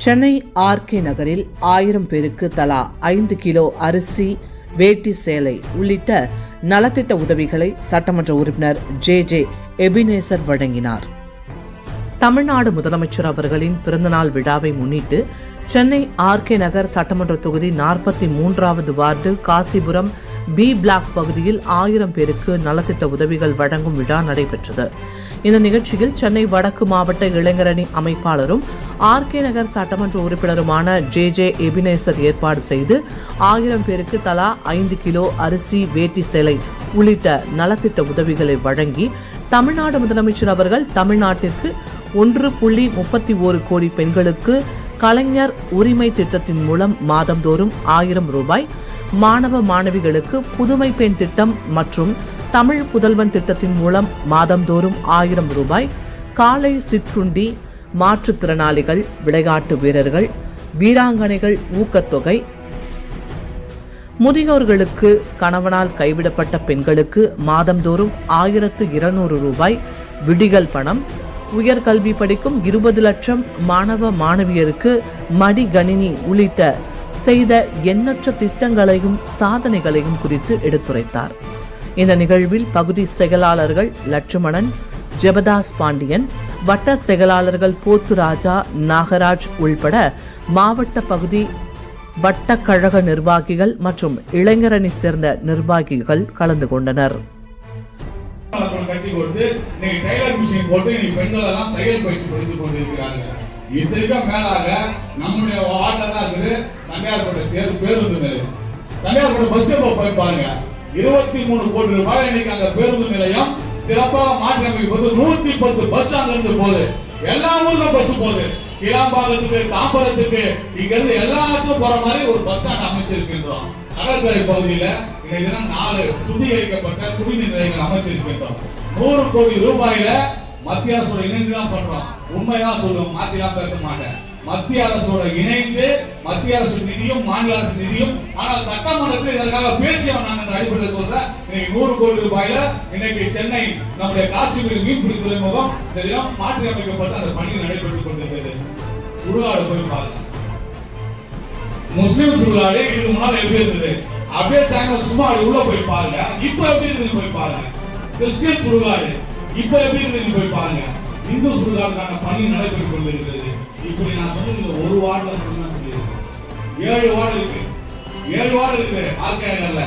Chennai RK நகரில் 1000 பேருக்கு தலா 5 கிலோ அரிசி, வேட்டி, சேலை உள்ளிட்ட நலத்திட்ட உதவிகளை சட்டமன்ற உறுப்பினர் ஜே எபினேசர் வழங்கினார். தமிழ்நாடு முதலமைச்சர் அவர்களின் பிறந்தநாள் விழாவை முன்னிட்டு சென்னை ஆர்கே நகர் சட்டமன்ற தொகுதி 43வது வார்டு காசிபுரம் பி பிளாக் பகுதியில் 1000 பேருக்கு நலத்திட்ட உதவிகள் வழங்கும் விழா நடைபெற்றது. இந்த நிகழ்ச்சியில் சென்னை வடக்கு மாவட்ட இளைஞரணி அமைப்பாளரும் ஆர்கே நகர் சட்டமன்ற உறுப்பினருமான ஜே எபினேசர் ஏற்பாடு செய்து 1000 பேருக்கு தலா 5 கிலோ அரிசி, வேட்டி, சேலை உள்ளிட்ட நலத்திட்ட உதவிகளை வழங்கி தமிழ்நாடு முதலமைச்சர் அவர்கள் தமிழ்நாட்டிற்கு 1.31 கோடி பெண்களுக்கு கலைஞர் உரிமை திட்டத்தின் மூலம் மாதந்தோறும் 1000 ரூபாய், மாணவ மாணவிகளுக்கு புதுமை பெண் திட்டம் மற்றும் தமிழ் புதல்வன் திட்டத்தின் மூலம் மாதந்தோறும் 1000 ரூபாய், காலை சிற்றுண்டி, மாற்றுத்திறனாளிகள், விளையாட்டு வீரர்கள், வீராங்கனைகள் ஊக்கத்தொகை, முதியோர்களுக்கு, கணவனால் கைவிடப்பட்ட பெண்களுக்கு மாதந்தோறும் 1200 ரூபாய் விடிகள் பணம், உயர்கல்வி படிக்கும் 20 லட்சம் மாணவ மாணவியருக்கு மடிகணினி உள்ளிட்ட செய்த எண்ணற்ற திட்டங்களையும் சாதனைகளையும் குறித்து எடுத்துரைத்தார். இந்த நிகழ்வில் பகுதி செயலாளர்கள் லட்சுமணன், ஜெபதாஸ் பாண்டியன், வட்ட செயலாளர்கள் போத்துராஜா, நாகராஜ் உள்பட மாவட்ட பகுதி வட்ட கழக நிர்வாகிகள் மற்றும் இளைஞரணி சேர்ந்த நிர்வாகிகள் கலந்து கொண்டனர். இதற்கும் மேலாக நம்முடைய வார்டில் தான் இருக்குது தனியார்பட்ட பேருந்து நிலையம். தனியார்பட்ட பஸ் ஸ்டாப் போய் பாருங்க, 23 கோடி ரூபாய் இன்னைக்கு அந்த பேருந்து நிலையம் சிறப்பாக மாற்றி அமைப்பது. 110 பஸ் அங்கிருந்து போகுது, எல்லா ஊருக்கும் பஸ் போகுது. கிளாம்பாக்கத்துக்கு, தாம்பரத்துக்கு, இங்க இருந்து எல்லாத்துக்கும் போற மாதிரி ஒரு பஸ் ஸ்டாண்ட் அமைச்சிருக்கின்றோம். கடற்கரை பகுதியில இன்னைக்கு 4 சுத்திகரிக்கப்பட்ட குடிநீர் நிலையங்கள் அமைச்சிருக்கின்றோம். 100 கோடி ரூபாயில மத்திய அரசோட இணைந்து தான் பண்றோம். உண்மைதான் சொல்லுவோம், மாத்திலாம் பேச மாட்டேன். மத்திய அரசோட இணைந்து மத்திய அரசு நிதியும் மாநில அரசு நிதியும், ஆனால் சட்டமன்றத்தில் இதற்காக பேசியவன் நான் அந்த அடிப்படையில் சொல்றேன். இன்னைக்கு 100 கோடி ரூபாயில இன்னைக்கு சென்னை நம்முடைய காசிபுரம் மீன்பிடி துறைமுகம் இந்த தினம் மாற்றி அமைக்கப்பட்டு அந்த பணிகள் நடைபெற்றுக் கொண்டிருக்கிறது. சுடுகாடு போய் பாருங்க, முஸ்லிம் சுடுகாடு இதுக்கு முன்னால் எப்படி இருந்தது, அப்படியே சாயங்காலம் சும்மா உள்ள போய் பாருங்க. இப்ப எப்படி இருந்து போய் பாருங்க. கிறிஸ்டியன் சுடுகாடு இப்ப எப்படி இருந்து போய் பாருங்க. இந்து சுடுகாடுக்கான பணி நடைபெற்றுக் கொண்டிருக்கிறது. இப்படி நான் சொன்னது ஒரு வார்டுல மட்டும் தான் சொல்லியிருக்கேன். 7 வார்டு இருக்கு, 7 வார்டு இருக்கு ஆர்கே நகர்ல.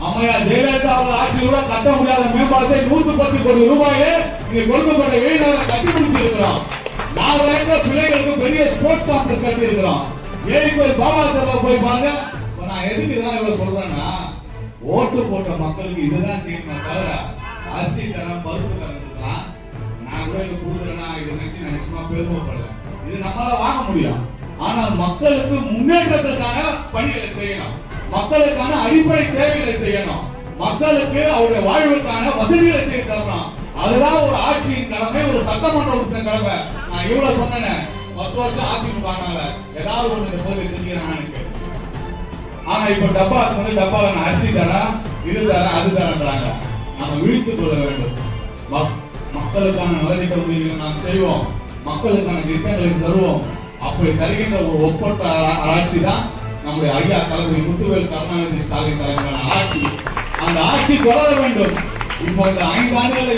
அம்மையார் ஜெயலலிதா அவர்கள் ஆட்சியில் கூட கட்ட முடியாத மேம்பாலத்தை 110 கோடி ரூபாயிலே இங்க கொடுக்கப்பட்ட ஏரியாவில் கட்டி முடிச்சிருக்கிறோம். 4000 பிள்ளைகளுக்கு பெரிய ஸ்போர்ட்ஸ் காம்ப்ளெக்ஸ் கட்டி இருக்கிறோம். போய் பாபா தெருல போய் பாருங்க. நான் எதுக்கு இதெல்லாம் இவ்வளவு சொல்றேன்னா, ஓட்டு போட்ட மக்களுக்கு இதுதான் செய்யணும் தவிர அரிசி தரம், பருப்பு தரம் இருக்கலாம். நான் கூட இது கொடுக்குறேன்னா இதை நினைச்சு நிச்சயமா பெருமைப்படல. இது நம்மளால வாங்க முடியும். ஆனால் மக்களுக்கு முன்னேற்றத்திற்கான பணிகளை செய்யணும், மக்களுக்கான அடிப்படை தேவைகளை செய்யணும், மக்களுக்கு அவருடைய வாழ்வுக்கான வசதிகளை செய்ய தரணும். அதுதான் ஒரு ஆட்சியின் கடமை, ஒரு சட்டமன்ற உறுப்பினர் கடமை. நான் இவ்வளவு சொன்னேன், 10 வருஷம் அதிமுக ஏதாவது ஒண்ணு இந்த கோரிக்கை செஞ்சுக்கிறாங்க. ஆனா இப்ப டப்பால நான் அரிசி தரேன், இது தரேன், அது தரேன்றாங்க. நம்ம விழித்துக் கொள்ள வேண்டும். மக்களுக்கான நலத்திட்ட உதவிகளை நாம் செய்வோம், மக்களுக்கான திட்டங்களை தருவோம். அப்படி தருகின்ற ஒரு ஒப்பற்ற ஆட்சி தான் நம்முடைய ஐயா தளபதி முத்துவேல் கருணாநிதி ஸ்டாலின் தலைமையிலான ஆட்சி. அந்த ஆட்சி தொடர வேண்டும். இப்போ இந்த 5 ஆண்டுகளை